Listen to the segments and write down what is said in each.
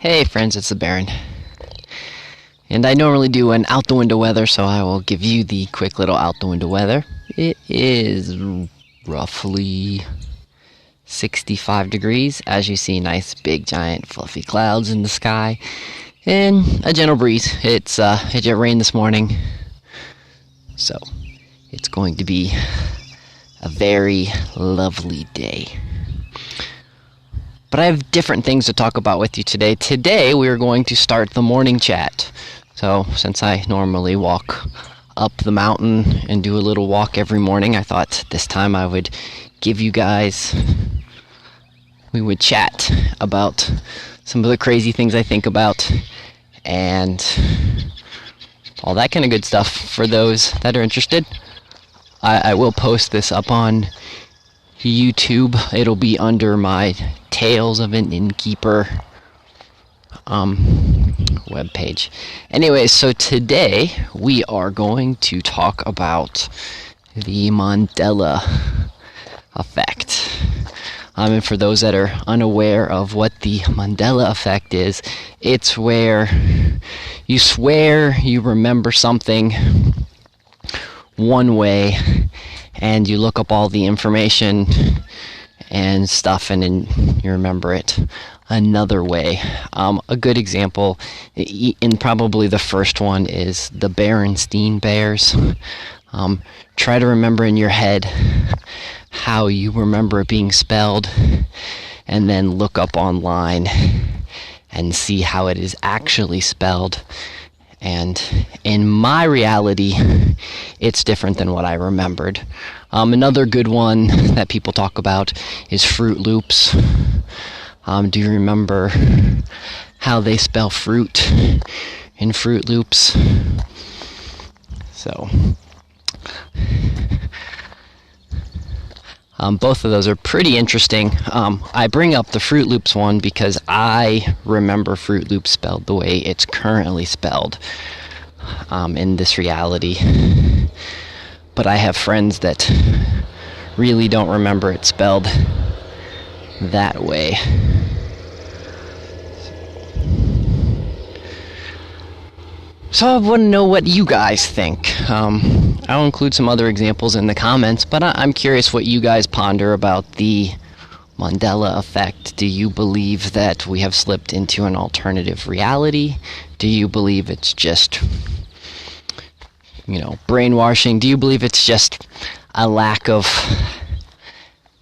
Hey friends, it's the Baron. And I normally do an out the window weather, so I will give you the quick little out the window weather. It is roughly 65 degrees. As you see, nice big giant fluffy clouds in the sky and a gentle breeze. It just rained this morning, so it's going to be a very lovely day. But I have different things to talk about with you today. Today we are going to start the morning chat. So since I normally walk up the mountain and do a little walk every morning, I thought this time I would give you guys, we would chat about some of the crazy things I think about and all that kind of good stuff for those that are interested. I will post this up on YouTube. It'll be under my Tales of an Innkeeper webpage. Anyways, so today we are going to talk about the Mandela Effect. And for those that are unaware of what the Mandela Effect is, it's where you swear you remember something one way and you look up all the information and stuff and then you remember it another way. A good example, and probably the first one, is the Berenstain Bears. Try to remember in your head how you remember it being spelled and then look up online and see how it is actually spelled. And in my reality, it's different than what I remembered. Another good one that people talk about is Fruit Loops. Do you remember how they spell fruit in Fruit Loops? So, both of those are pretty interesting. I bring up the Fruit Loops one because I remember Fruit Loops spelled the way it's currently spelled in this reality. But I have friends that really don't remember it spelled that way. So I want to know what you guys think. I'll include some other examples in the comments, but I'm curious what you guys ponder about the Mandela Effect. Do you believe that we have slipped into an alternative reality? Do you believe it's just, brainwashing? Do you believe it's just a lack of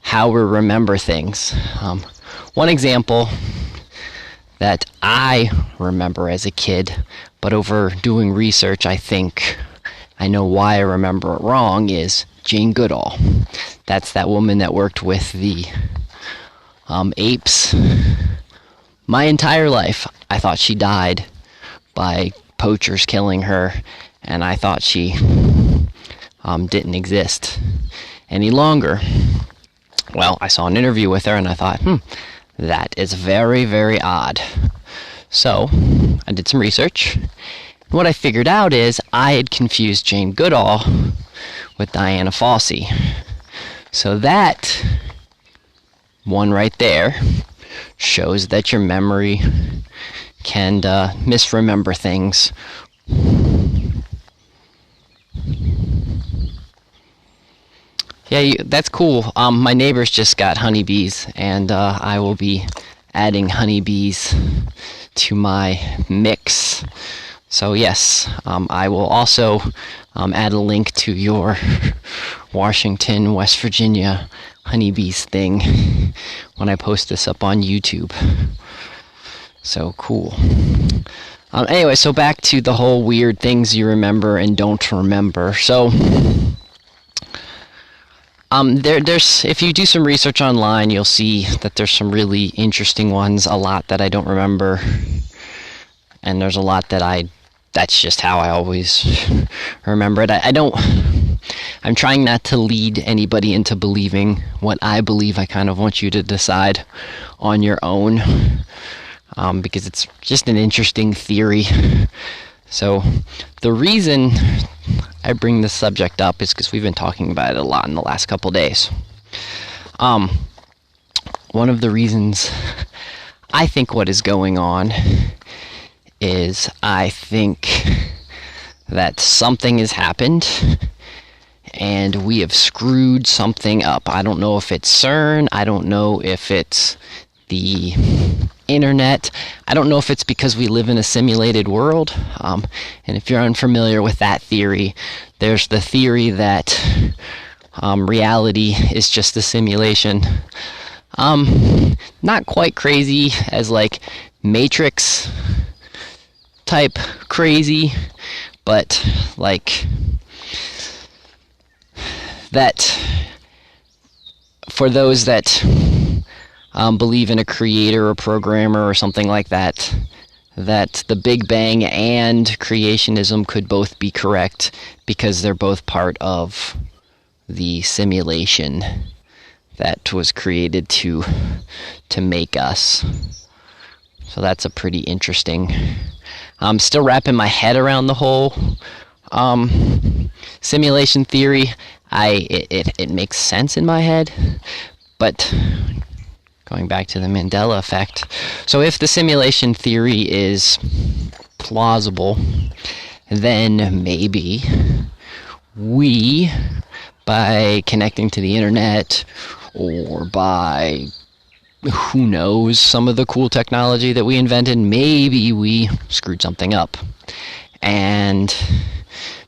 how we remember things? One example that I remember as a kid, but over doing research, I think I know why I remember it wrong, is Jane Goodall. That's that woman that worked with the apes. My entire life, I thought she died by poachers killing her, and I thought she didn't exist any longer. Well, I saw an interview with her, and I thought, that is very, very odd. So, I did some research. What I figured out is I had confused Jane Goodall with Diana Fossey. So that one right there shows that your memory can misremember things. Yeah, that's cool. My neighbors just got honeybees, and I will be adding honeybees to my mix. So yes, I will also add a link to your Washington, West Virginia honeybees thing when I post this up on YouTube. So cool. Anyway, so back to the whole weird things you remember and don't remember. So there's, if you do some research online, you'll see that there's some really interesting ones, a lot that I don't remember, and there's a lot that that's just how I always remember it. I'm trying not to lead anybody into believing what I believe. I kind of want you to decide on your own, because it's just an interesting theory. So the reason I bring this subject up is because we've been talking about it a lot in the last couple days. One of the reasons I think what is going on is I think that something has happened and we have screwed something up. I don't know if it's CERN. I don't know if it's the internet. I don't know if it's because we live in a simulated world. And if you're unfamiliar with that theory, there's the theory that reality is just a simulation. Not quite crazy as like Matrix type crazy, but like that for those that believe in a creator or programmer or something like that, that the Big Bang and creationism could both be correct because they're both part of the simulation that was created to make us. So that's a pretty interesting. I'm still wrapping my head around the whole simulation theory. It makes sense in my head, but going back to the Mandela Effect. So if the simulation theory is plausible, then maybe we, by connecting to the internet or by, who knows, some of the cool technology that we invented, maybe we screwed something up and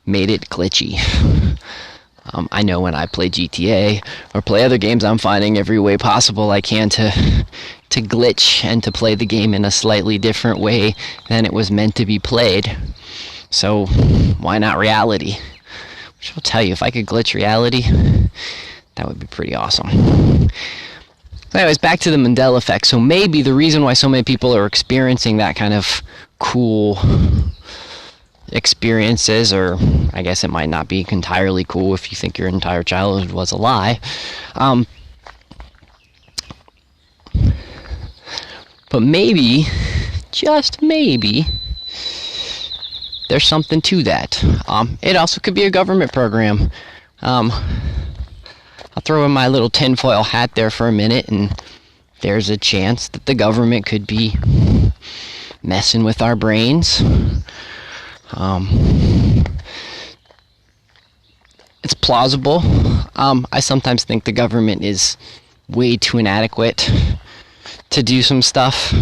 made it glitchy. I know when I play GTA or play other games, I'm finding every way possible I can to glitch and to play the game in a slightly different way than it was meant to be played. So why not reality? Which I'll tell you, if I could glitch reality, that would be pretty awesome. So anyways, back to the Mandela Effect. So maybe the reason why so many people are experiencing that kind of cool experiences, or I guess it might not be entirely cool if you think your entire childhood was a lie, but maybe, just maybe, there's something to that. It also could be a government program. I'll throw in my little tinfoil hat there for a minute, and there's a chance that the government could be messing with our brains. It's plausible. I sometimes think the government is way too inadequate to do some stuff.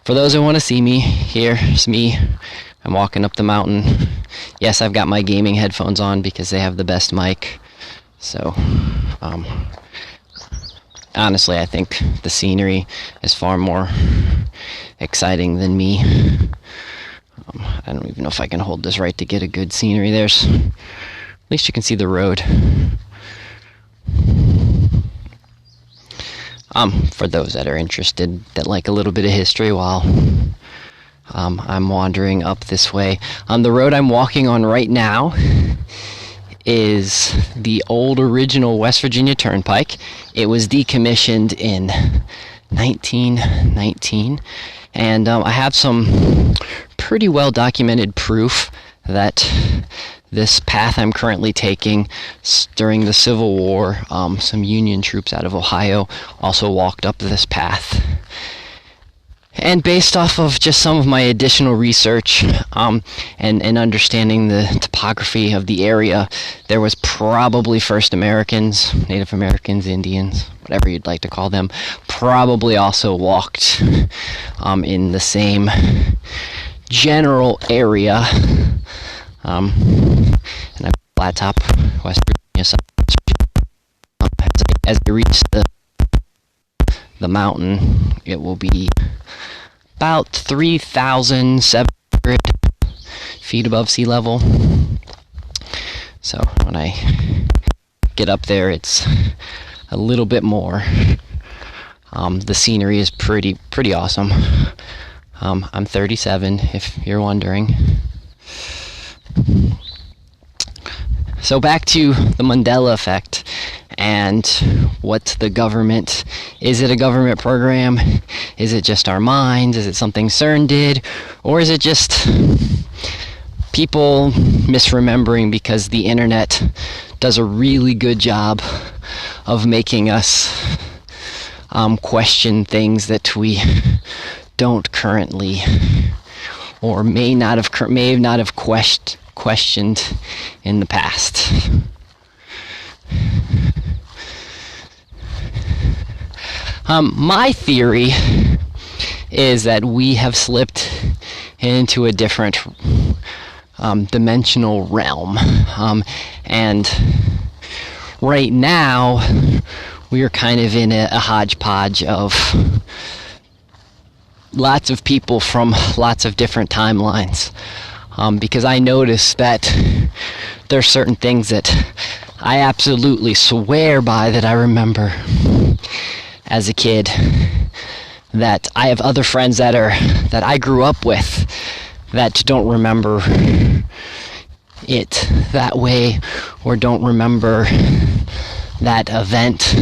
For those who want to see me, here's me. I'm walking up the mountain. Yes, I've got my gaming headphones on because they have the best mic. So, honestly, I think the scenery is far more exciting than me. I don't even know if I can hold this right to get a good scenery. At least you can see the road. For those that are interested, that like a little bit of history while I'm wandering up this way. The road I'm walking on right now is the old original West Virginia Turnpike. It was decommissioned in 1919, and I have some pretty well documented proof that this path I'm currently taking during the Civil War, some Union troops out of Ohio also walked up this path. And based off of just some of my additional research and understanding the topography of the area, there was probably first Americans, Native Americans, Indians, whatever you'd like to call them, probably also walked in the same general area. And I'm flat top, West Virginia. As I reach the mountain, it will be about 3,700 feet above sea level. So when I get up there, it's a little bit more. The scenery is pretty awesome. I'm 37, if you're wondering. So back to the Mandela Effect and what's the government. Is it a government program? Is it just our minds? Is it something CERN did? Or is it just people misremembering because the internet does a really good job of making us question things that we don't currently, or may not have questioned in the past. My theory is that we have slipped into a different dimensional realm, and right now we are kind of in a hodgepodge of lots of people from lots of different timelines, because I noticed that there are certain things that I absolutely swear by that I remember as a kid, that I have other friends that I grew up with that don't remember it that way, or don't remember that event.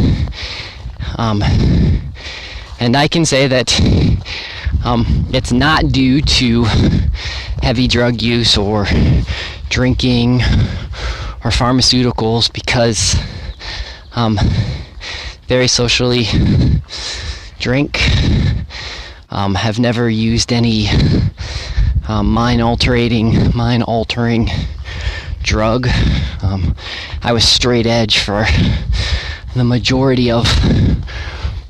And I can say that it's not due to heavy drug use or drinking or pharmaceuticals, because very socially drink, have never used any mind-altering drug. I was straight edge for the majority of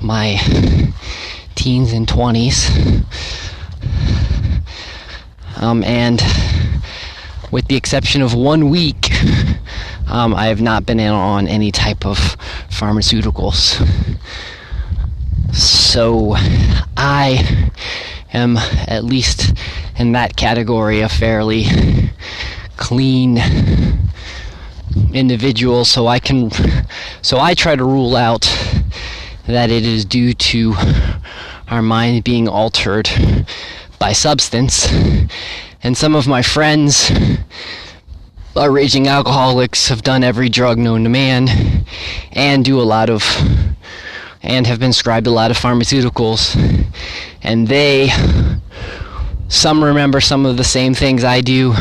my teens and 20s, and with the exception of 1 week, I have not been on any type of pharmaceuticals. So I am, at least in that category, a fairly clean individual. So I try to rule out that it is due to our mind being altered by substance. And some of my friends are raging alcoholics, have done every drug known to man, and have been prescribed a lot of pharmaceuticals, and some remember some of the same things I do,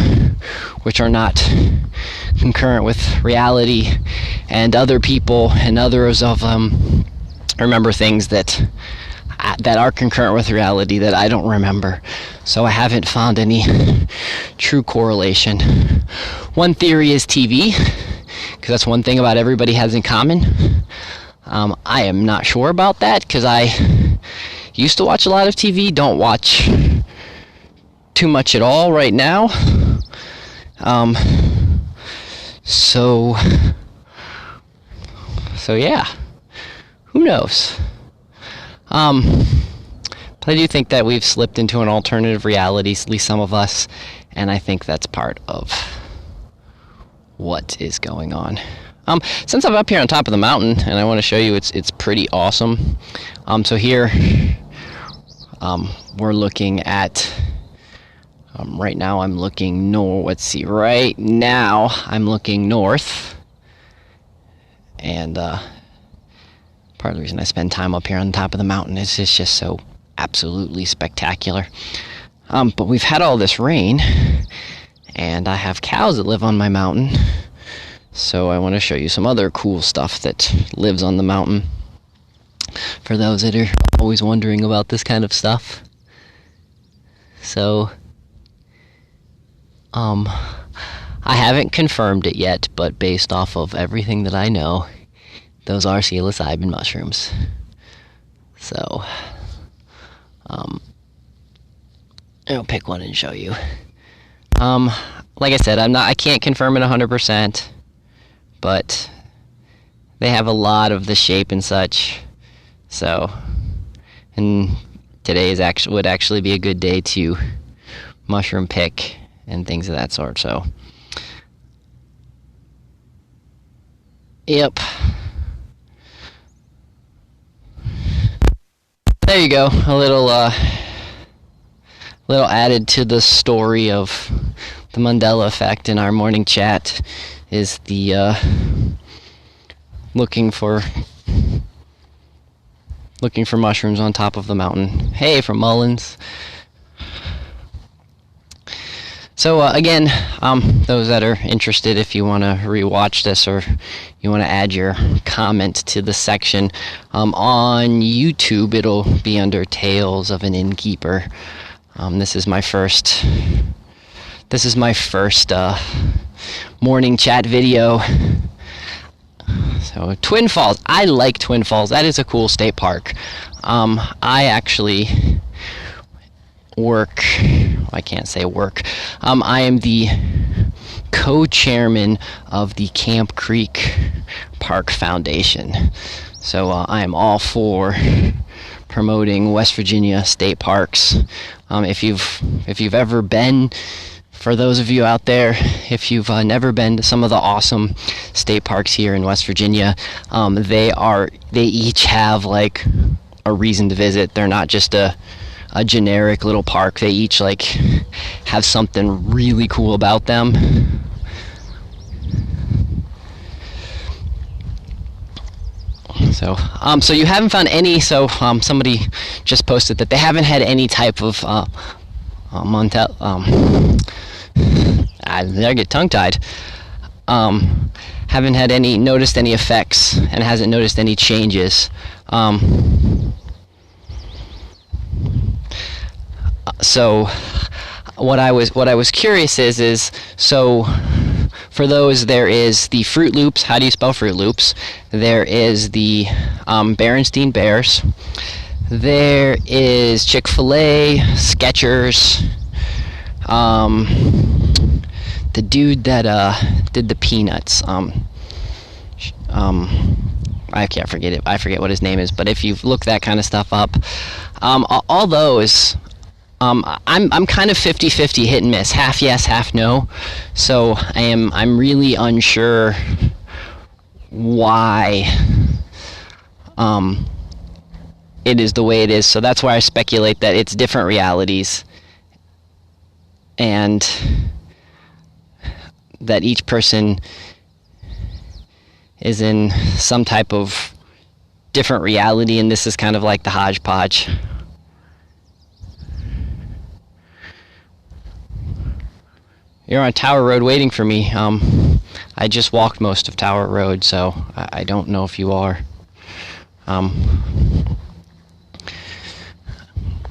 which are not concurrent with reality, and other people and others of them remember things that are concurrent with reality that I don't remember. So I haven't found any true correlation. One theory is TV, because that's one thing about everybody has in common. I am not sure about that, because I used to watch a lot of TV, don't watch too much at all right now. So yeah, who knows? But I do think that we've slipped into an alternative reality, at least some of us, and I think that's part of what is going on. Since I'm up here on top of the mountain, and I want to show you, it's pretty awesome. So here, we're looking at, right now I'm looking right now I'm looking north, and part of the reason I spend time up here on top of the mountain is it's just so absolutely spectacular. But we've had all this rain, and I have cows that live on my mountain. So I want to show you some other cool stuff that lives on the mountain, for those that are always wondering about this kind of stuff. So, I haven't confirmed it yet, but based off of everything that I know, those are psilocybin mushrooms. So, I'll pick one and show you. Like I said, I can't confirm it 100%. But they have a lot of the shape and such. So, and today would actually be a good day to mushroom pick and things of that sort. So, yep. There you go. A little added to the story of the Mandela Effect in our morning chat is the looking for mushrooms on top of the mountain. Hey, from Mullins. So again, those that are interested, if you want to rewatch this or you want to add your comment to the section, on YouTube it'll be under Tales of an Innkeeper. This is my first morning chat video. So Twin Falls, I like Twin Falls. That is a cool state park. I actually work, I can't say work. I am the co-chairman of the Camp Creek Park Foundation. So I am all for promoting West Virginia state parks. If you've ever been, for those of you out there, if you've never been to some of the awesome state parks here in West Virginia, they each have like a reason to visit. They're not just a generic little park. They each like have something really cool about them. So you haven't found any. So somebody just posted that they haven't had any type of I get tongue-tied. Haven't had noticed any effects, and hasn't noticed any changes. So what I was curious is so for those, there is the Fruit Loops. How do you spell Fruit Loops? There is the Berenstein Bears. There is Chick-fil-A, Skechers. The dude that did the peanuts. I can't forget it. I forget what his name is. But if you look that kind of stuff up, all those. I'm kind of 50-50, hit and miss, half yes, half no. So I'm really unsure why it is the way it is. So that's why I speculate that it's different realities, and that each person is in some type of different reality, and this is kind of like the hodgepodge. You're on Tower Road waiting for me. I just walked most of Tower Road, so I don't know if you are. I'm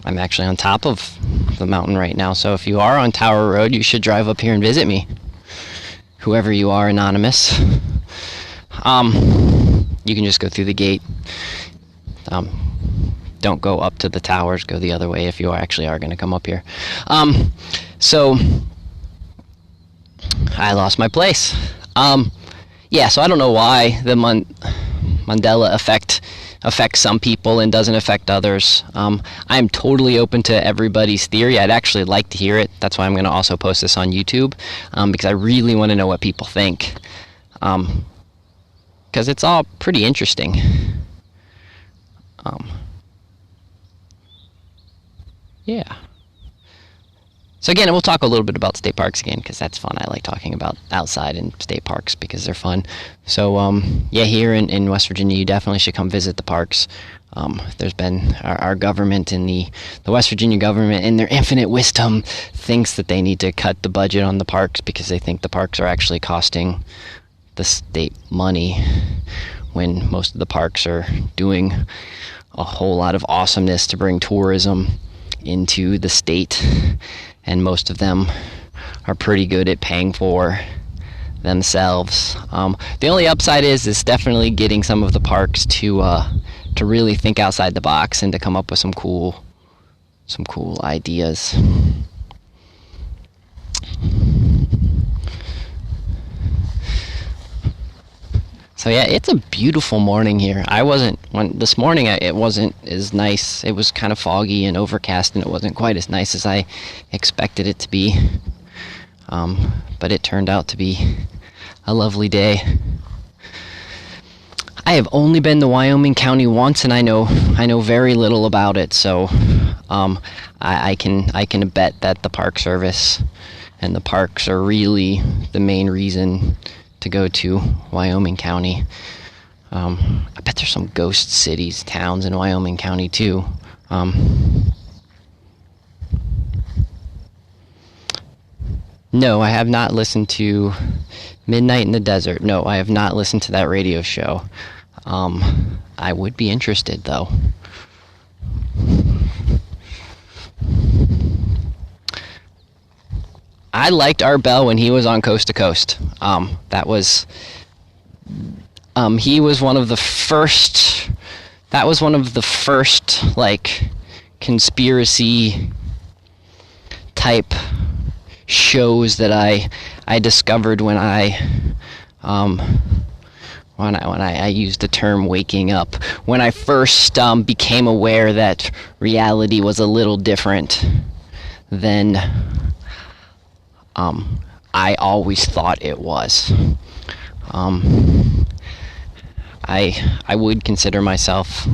actually on top of the mountain right now, so if you are on Tower Road, you should drive up here and visit me. Whoever you are, anonymous. You can just go through the gate. Don't go up to the towers, go the other way if you actually are going to come up here. So I lost my place. Yeah, so I don't know why the Mandela Effect affects some people and doesn't affect others. I'm totally open to everybody's theory. I'd actually like to hear it. That's why I'm going to also post this on YouTube, because I really want to know what people think. Because it's all pretty interesting. Yeah. So again, we'll talk a little bit about state parks again, because that's fun. I like talking about outside and state parks because they're fun. So yeah, here in West Virginia, you definitely should come visit the parks. There's been our government and the West Virginia government, in their infinite wisdom, thinks that they need to cut the budget on the parks because they think the parks are actually costing the state money, when most of the parks are doing a whole lot of awesomeness to bring tourism into the state, and most of them are pretty good at paying for themselves. The only upside is definitely getting some of the parks to really think outside the box and to come up with some cool ideas. So yeah, it's a beautiful morning here. This morning it wasn't as nice. It was kind of foggy and overcast, and it wasn't quite as nice as I expected it to be. But it turned out to be a lovely day. I have only been to Wyoming County once, and I know very little about it. So I can bet that the Park Service and the parks are really the main reason to go to Wyoming County. I bet there's some ghost cities, towns in Wyoming County too. No, I have not listened to Midnight in the Desert. No, I have not listened to that radio show. I would be interested, though. I liked Art Bell when he was on Coast to Coast. He was one of the first. That was one of the first, like, conspiracy type shows that I discovered when I used the term waking up. When I first became aware that reality was a little different than I always thought it was. I would consider myself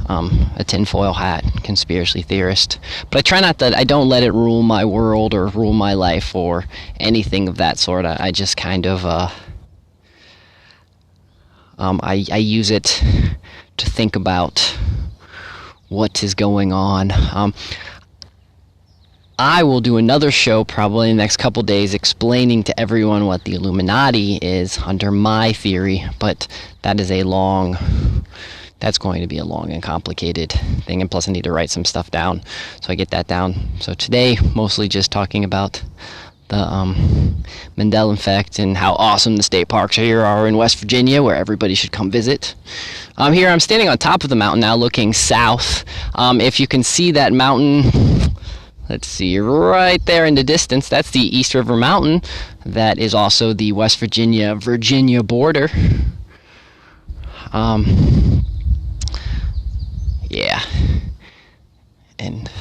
a tinfoil hat conspiracy theorist, but I try not to. I don't let it rule my world or rule my life or anything of that sort. I just kind of I use it to think about what is going on. I will do another show probably in the next couple days explaining to everyone what the Illuminati is under my theory, but that's going to be a long and complicated thing, and plus I need to write some stuff down, so I get that down. So today, mostly just talking about the Mandela Effect and how awesome the state parks here are in West Virginia, where everybody should come visit. Here I'm standing on top of the mountain now, looking south. If you can see that mountain, let's see, right there in the distance, that's the East River Mountain. That is also the West Virginia border. Yeah. And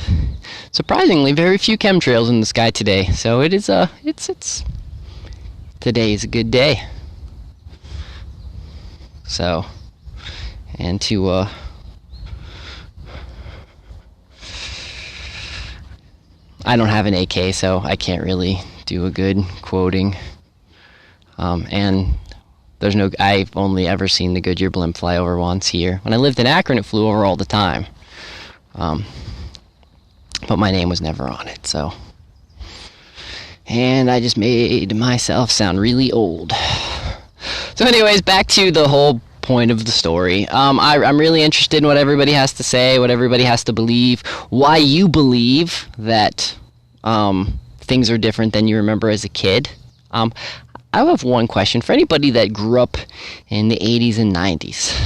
surprisingly, very few chemtrails in the sky today. So it is today is a good day. So, and to I don't have an AK, so I can't really do a good quoting. And I've only ever seen the Goodyear blimp fly over once here. When I lived in Akron, it flew over all the time. But my name was never on it, so. And I just made myself sound really old. So anyways, back to the whole point of the story. I'm really interested in what everybody has to say, what everybody has to believe, why you believe that things are different than you remember as a kid. I have one question for anybody that grew up in the 80s and 90s,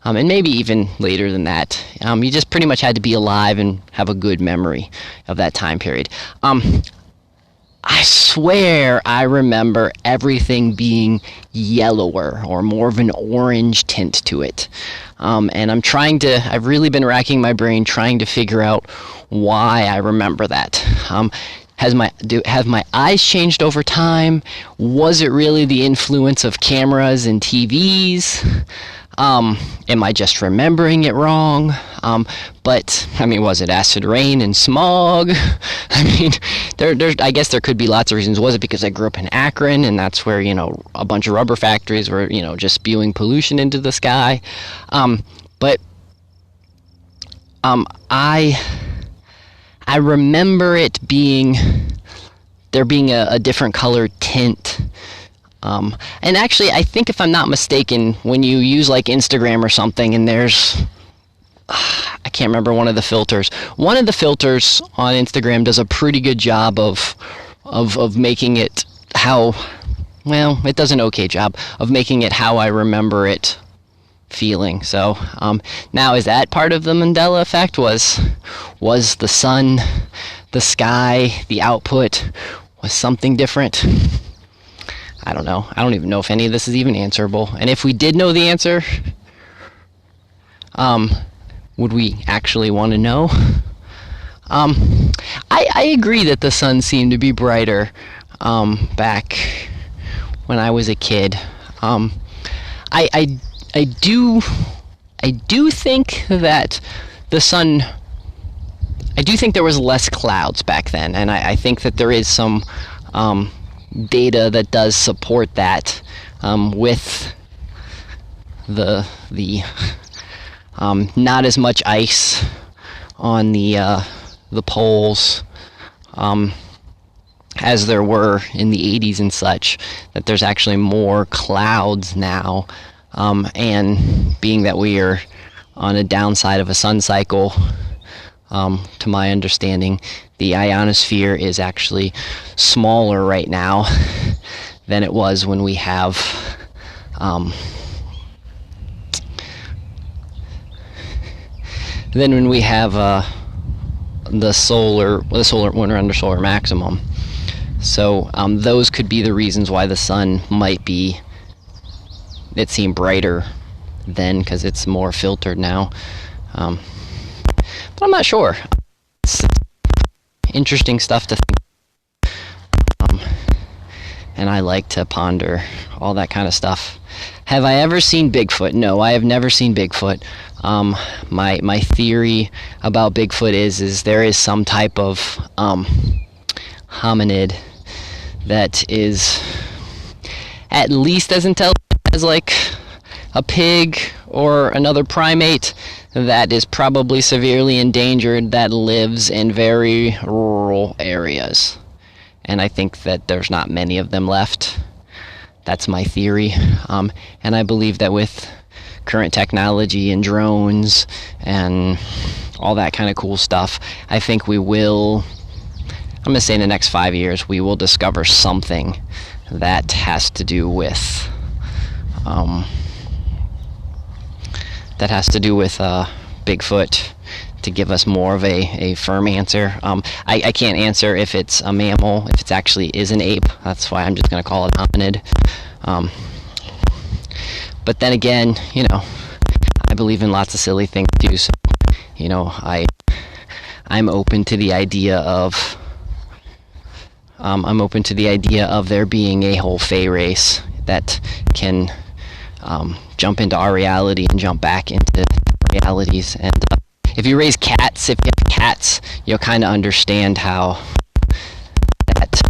and maybe even later than that. You just pretty much had to be alive and have a good memory of that time period. I swear I remember everything being yellower or more of an orange tint to it. And I've really been racking my brain trying to figure out why I remember that. Have my eyes changed over time? Was it really the influence of cameras and TVs? Am I just remembering it wrong? But was it acid rain and smog? I guess there could be lots of reasons. Was it because I grew up in Akron and that's where, a bunch of rubber factories were, just spewing pollution into the sky? I remember there being a different color tint. And actually, I think if I'm not mistaken, when you use like Instagram or something and there's, I can't remember one of the filters. One of the filters on Instagram does a pretty good job of making it it does an okay job of making it how I remember it feeling. So now, is that part of the Mandela Effect? Was the sun, the sky, the output, was something different? I don't know. I don't even know if any of this is even answerable. And if we did know the answer, would we actually want to know? I agree that the sun seemed to be brighter back when I was a kid. I do think that the sun, I do think there was less clouds back then, and I think that there is some data that does support that, with the not as much ice on the poles, as there were in the 80s and such, that there's actually more clouds now, and being that we are on a downside of a sun cycle, to my understanding, the ionosphere is actually smaller right now than it was when we have the solar when we're under solar maximum. So those could be the reasons why the sun it seemed brighter then, because it's more filtered now. But I'm not sure. It's interesting stuff to think. And I like to ponder all that kind of stuff. Have I ever seen Bigfoot? No, I have never seen Bigfoot. My theory about Bigfoot is there is some type of hominid that is at least as intelligent as like a pig or another primate, that is probably severely endangered, that lives in very rural areas. And I think that there's not many of them left. That's my theory. And I believe that with current technology and drones and all that kind of cool stuff, I think we will, I'm going to say in the next 5 years, we will discover something that has to do with Bigfoot, to give us more of a firm answer. I can't answer if it's a mammal, if it actually is an ape. That's why I'm just going to call it hominid. But then again, I believe in lots of silly things too. So, I'm open to the idea of there being a whole Fae race that can jump into our reality and jump back into realities. And if you raise cats, if you have cats, you'll kind of understand how that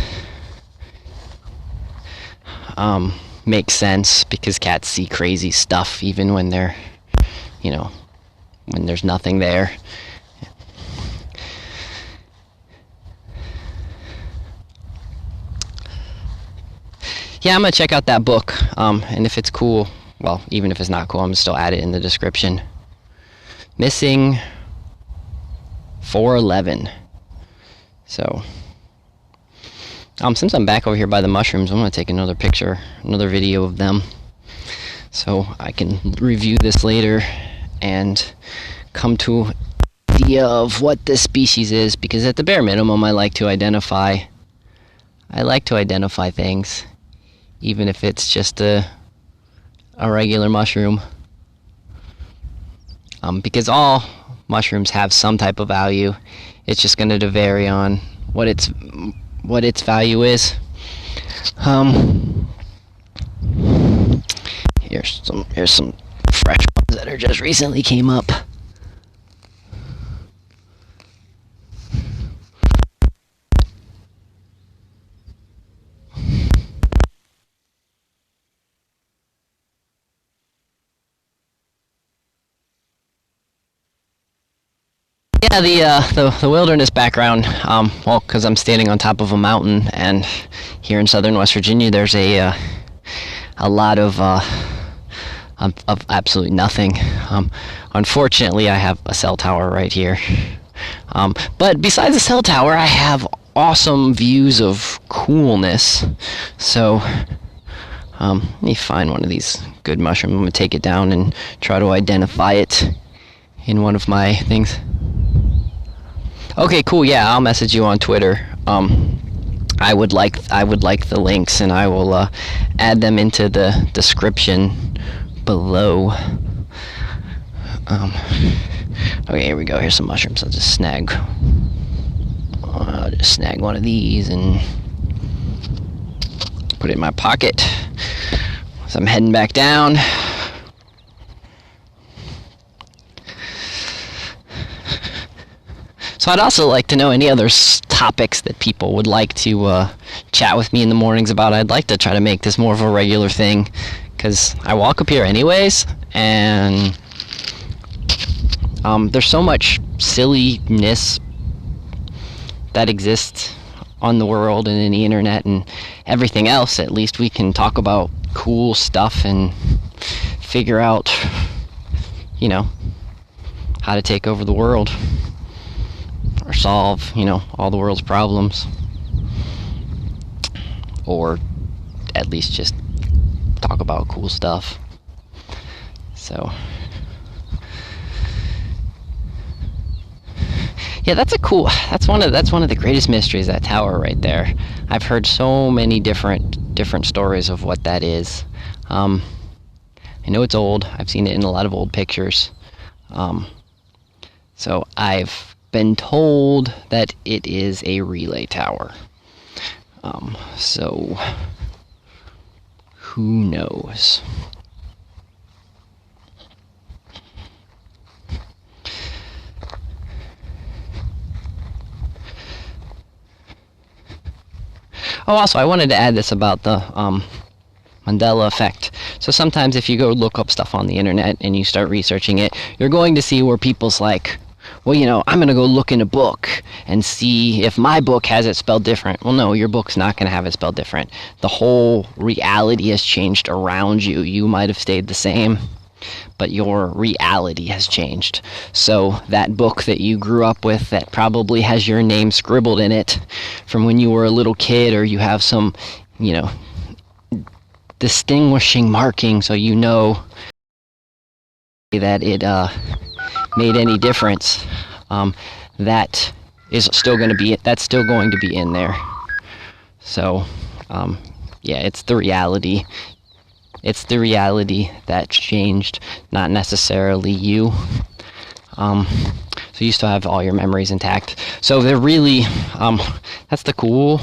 makes sense, because cats see crazy stuff even when they're, when there's nothing there. Yeah, I'm going to check out that book, and if it's cool, well, even if it's not cool, I'm going to still add it in the description. Missing 411. So, since I'm back over here by the mushrooms, I'm going to take another video of them, so I can review this later and come to an idea of what this species is, because at the bare minimum, I like to identify things, even if it's just a regular mushroom. Because all mushrooms have some type of value. It's just going to vary on what its value is. Here's some fresh ones that are just recently came up. Yeah, the wilderness background, well, because I'm standing on top of a mountain, and here in southern West Virginia, there's a lot of absolutely nothing. Unfortunately, I have a cell tower right here. But besides the cell tower, I have awesome views of coolness. So, let me find one of these good mushrooms. I'm going to take it down and try to identify it in one of my things. Okay, cool. Yeah, I'll message you on Twitter. I would like the links, and I will add them into the description below. Okay, here we go. Here's some mushrooms. I'll just snag one of these and put it in my pocket. So I'm heading back down. So I'd also like to know any other topics that people would like to chat with me in the mornings about. I'd like to try to make this more of a regular thing, because I walk up here anyways, and there's so much silliness that exists on the world and in the internet and everything else, at least we can talk about cool stuff and figure out, you know, how to take over the world or solve, you know, all the world's problems, or at least just talk about cool stuff. So yeah, that's one of the greatest mysteries, that tower right there. I've heard so many different stories of what that is. I know it's old. I've seen it in a lot of old pictures. So I've been told that it is a relay tower. So who knows? Oh, also, I wanted to add this about the Mandela Effect. So sometimes if you go look up stuff on the internet and you start researching it, you're going to see where people's like, well, you know, I'm going to go look in a book and see if my book has it spelled different. Well, no, your book's not going to have it spelled different. The whole reality has changed around you. You might have stayed the same, but your reality has changed. So that book that you grew up with that probably has your name scribbled in it from when you were a little kid, or you have some, you know, distinguishing marking so you know that it made any difference, that is still going to be, that's still going to be in there. So yeah, it's the reality. It's the reality that changed, not necessarily you. So you still have all your memories intact. So they're really, that's the cool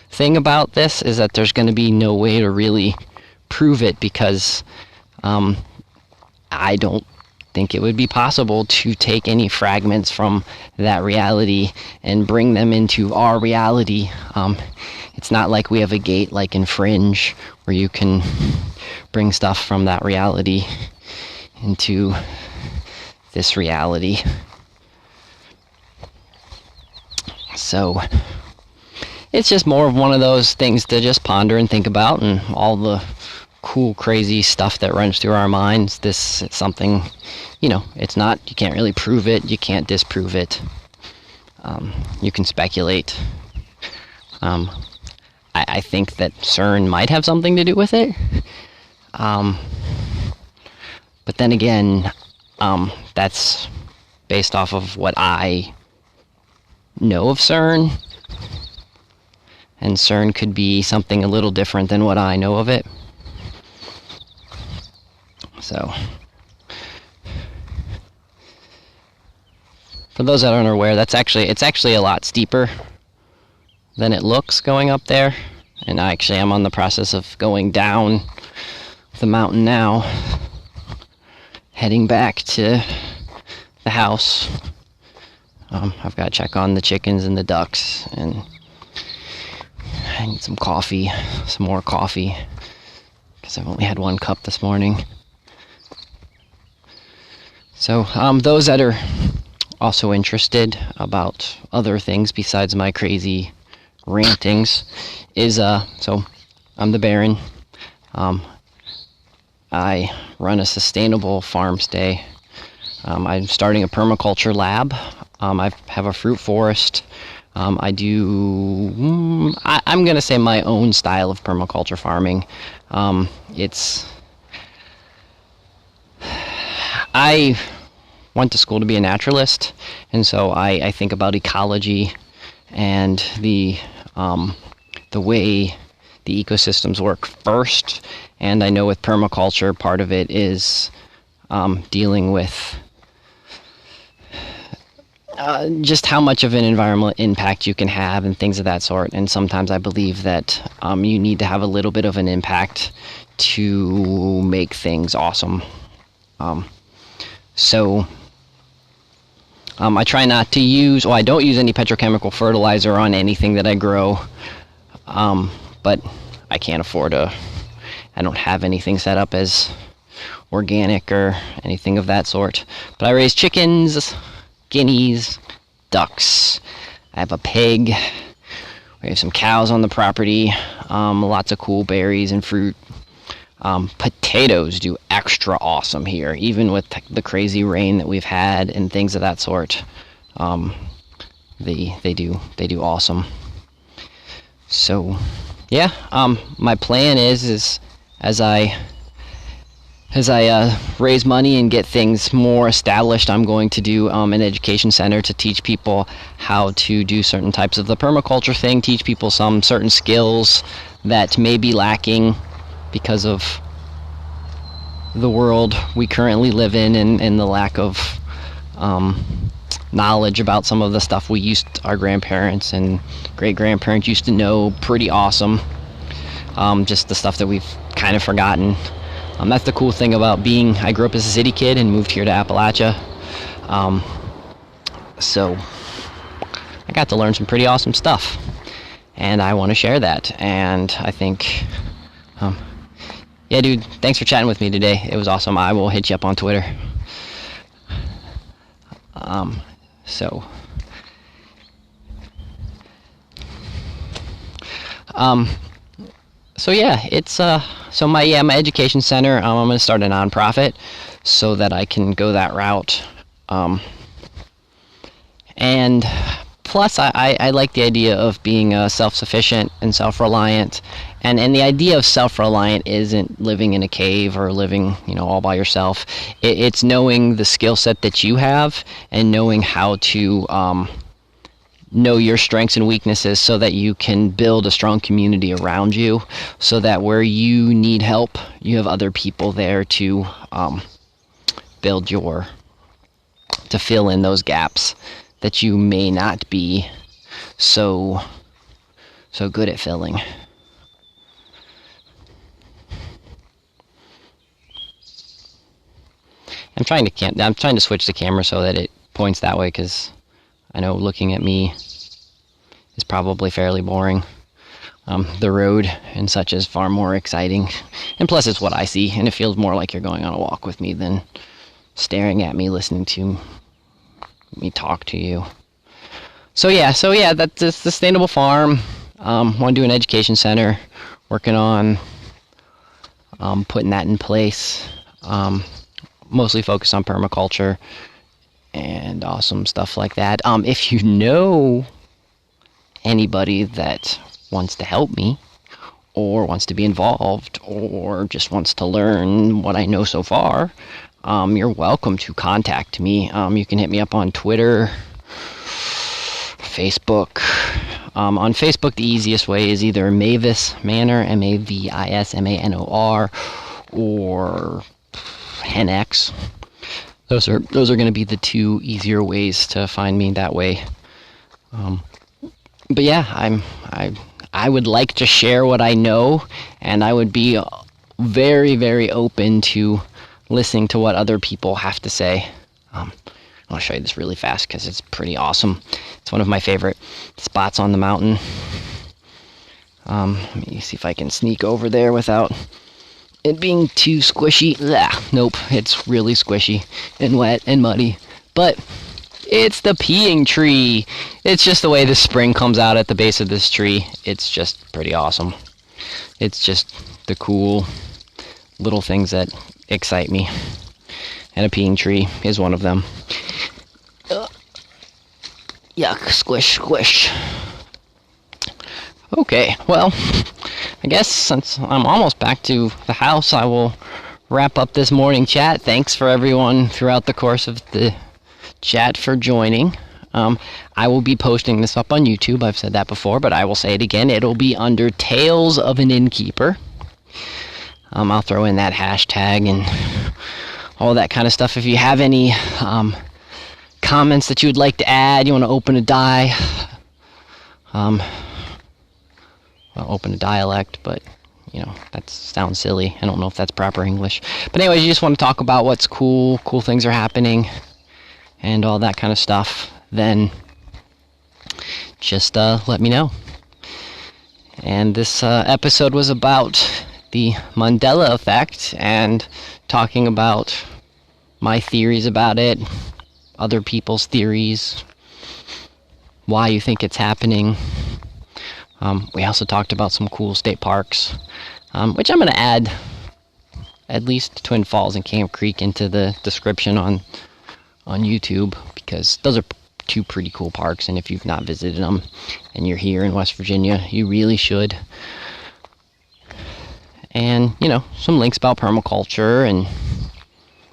thing about this, is that there's going to be no way to really prove it, because I don't think it would be possible to take any fragments from that reality and bring them into our reality. It's not like we have a gate like in Fringe where you can bring stuff from that reality into this reality. So it's just more of one of those things to just ponder and think about, and all the cool, crazy stuff that runs through our minds. This is something, you know, it's not, you can't really prove it, you can't disprove it. You can speculate. I think that CERN might have something to do with it. But then again, that's based off of what I know of CERN. And CERN could be something a little different than what I know of it. So, for those that aren't aware, it's actually a lot steeper than it looks going up there. And I actually am on the process of going down the mountain now, heading back to the house. I've got to check on the chickens and the ducks, and I need some coffee, some more coffee, because I've only had 1 cup this morning. So those that are also interested about other things besides my crazy rantings is, so I'm the Baron. I run a sustainable farm stay. I'm starting a permaculture lab. I have a fruit forest. I do, I'm going to say my own style of permaculture farming. I went to school to be a naturalist, and so I think about ecology and the way the ecosystems work first. And I know with permaculture, part of it is dealing with just how much of an environmental impact you can have and things of that sort. And sometimes I believe that you need to have a little bit of an impact to make things awesome. So I try not to use, I don't use any petrochemical fertilizer on anything that I grow, but I can't afford I don't have anything set up as organic or anything of that sort. But I raise chickens, guineas, ducks. I have a pig. We have some cows on the property, lots of cool berries and fruit. Potatoes do extra awesome here, even with the crazy rain that we've had and things of that sort. They do awesome. So yeah, my plan is as I raise money and get things more established, I'm going to do an education center to teach people how to do certain types of the permaculture thing, teach people some certain skills that may be lacking because of the world we currently live in, and the lack of knowledge about some of the stuff our grandparents and great-grandparents used to know pretty awesome. Just the stuff that we've kind of forgotten. That's the cool thing about I grew up as a city kid and moved here to Appalachia. So I got to learn some pretty awesome stuff, and I want to share that. And I think, yeah, dude, thanks for chatting with me today. It was awesome. I will hit you up on Twitter. So yeah, it's my education center. I'm going to start a nonprofit so that I can go that route. And plus, I like the idea of being self-sufficient and self-reliant. And the idea of self-reliant isn't living in a cave or living, all by yourself. It's knowing the skill set that you have and knowing how to know your strengths and weaknesses so that you can build a strong community around you, so that where you need help, you have other people there to to fill in those gaps that you may not be so good at filling. I'm trying to switch the camera so that it points that way, because I know looking at me is probably fairly boring. The road and such is far more exciting, and plus it's what I see, and it feels more like you're going on a walk with me than staring at me, listening to me talk to you. So yeah, that's a sustainable farm. Want to do an education center, working on putting that in place. Mostly focused on permaculture and awesome stuff like that. If you know anybody that wants to help me, or wants to be involved, or just wants to learn what I know so far, you're welcome to contact me. You can hit me up on Twitter, Facebook. On Facebook, the easiest way is either Mavis Manor, MAVISMANOR, or HenX. Those are going to be the two easier ways to find me that way. But yeah, I would like to share what I know, and I would be very, very open to listening to what other people have to say. I'll show you this really fast because it's pretty awesome. It's one of my favorite spots on the mountain. Let me see if I can sneak over there without it being too squishy. Nope, it's really squishy and wet and muddy. But it's the peeing tree. It's just the way the spring comes out at the base of this tree. It's just pretty awesome. It's just the cool little things that excite me. And a peeing tree is one of them. Yuck, squish, squish. Okay, well, I guess since I'm almost back to the house, I will wrap up this morning chat. Thanks for everyone throughout the course of the chat for joining. I will be posting this up on YouTube. I've said that before, but I will say it again. It'll be under Tales of an Innkeeper. I'll throw in that hashtag and all that kind of stuff. If you have any comments that you would like to add, you want to open a open a dialect, but that sounds silly. I don't know if that's proper English. But anyways, you just want to talk about what's cool things are happening, and all that kind of stuff, then just let me know. And this episode was about the Mandela Effect, and talking about my theories about it, other people's theories, why you think it's happening. We also talked about some cool state parks, which I'm going to add at least Twin Falls and Camp Creek into the description on YouTube, because those are two pretty cool parks, and if you've not visited them and you're here in West Virginia, you really should. And, you know, some links about permaculture and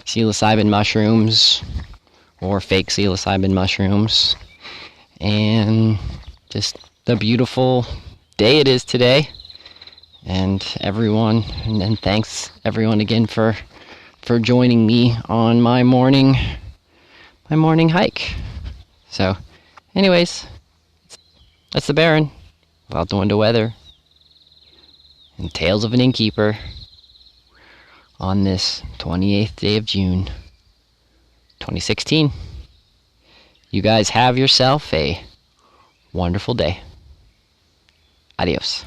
psilocybin mushrooms, or fake psilocybin mushrooms, and just the beautiful day it is today. And everyone, and thanks everyone again for joining me on my morning hike. So, anyways, that's the Baron, about the winter weather, and Tales of an Innkeeper on this 28th day of June, 2016. You guys have yourself a wonderful day. Adios.